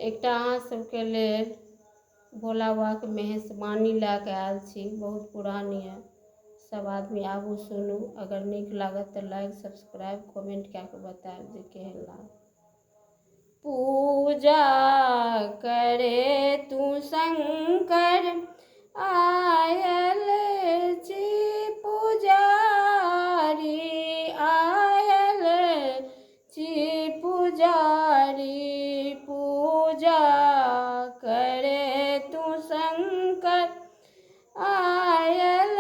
एकटा अहाँ सबके लेल भोला बाबाके मेहसबानी लए कऽ आयल छी, बहुत पुरानी है। सब आदमी आबू सुनू, अगर नीक लागत तऽ लाइक सब्सक्राइब कमेंट कए कऽ बतायब जे केहन लागत। पूजा करे तू शंकर आयल छी, पुजारी आयल छी, पुजारी पूजा करे तू शंकर आयल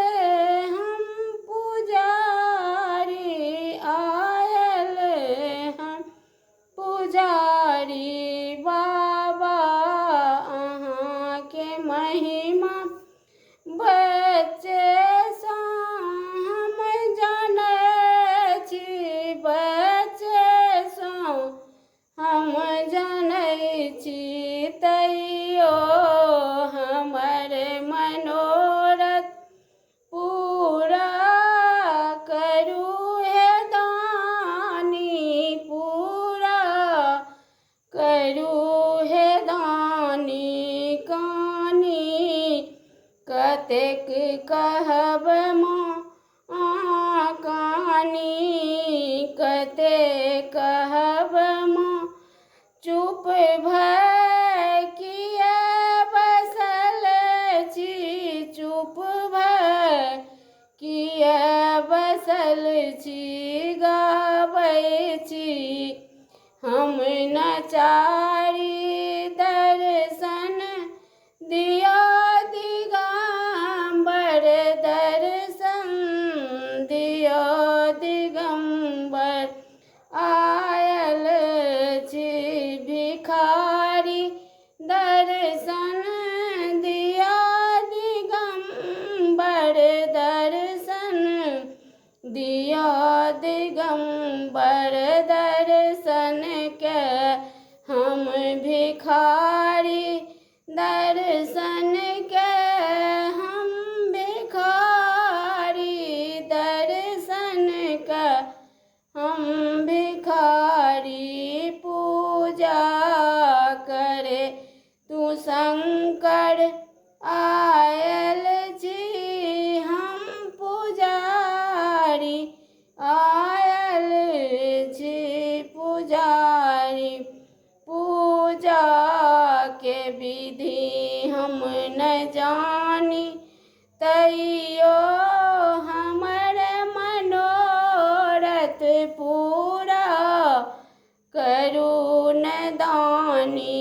हम, पुजारी आयल हम, पुजारी बाबा अहाँके महिमा बच्चे सँ हम जानै छी, बच्चे सँ हम जानै छी, तैयो हमर मनोरथ पूरा करू हे दानी, पूरा करू हे दानी। कानी कतेक कहब माँ, कानी कतेक कहब माँ, चुप भऽ किया बसल छी, चुप भऽ किया बसल छी, गाबै छी हम नचारी, दर्शन दिया दिगंबर, दर्शन दिया दिगंबर। आयल छी भिखारी, दर्शन दिया दिगंबर, दर्शन दिया दिगंबर। दर्शन के हम भिखारी, दर्शन के हम भिखारी, दर्शन के हम भिखारी। पूजा करे तू शंकर आयल छी हम, पुजारी आयल छी, पुजारी। पूजा के विधि हम न जानी, तैयो हमर मनोरथ पूरा करू न दानी,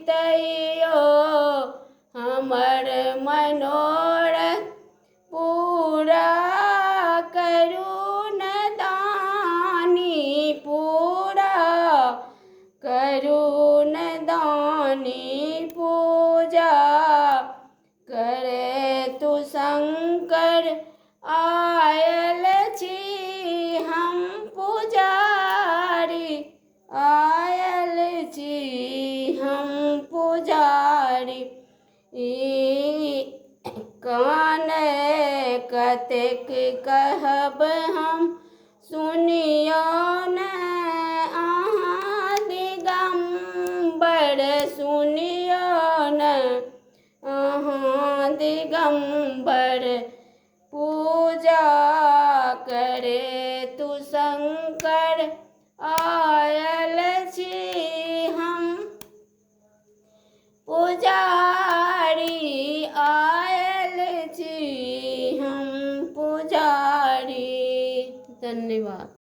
तैयो हमर मनोरथ पूरा करू न दानी, पूरा करू न दानी। पूजा करे तू शंकर आयल छी हम, पुजारी आयल छी हम, पुजारी। कान कतेक कहब हम, सुनियो न अहाँ दिगंबर, सुनियो न अहाँ दिगंबर। पूजा करे तू शंकर आयल छी हम, पुजारी आयल छी हम, पुजारी। धन्यवाद।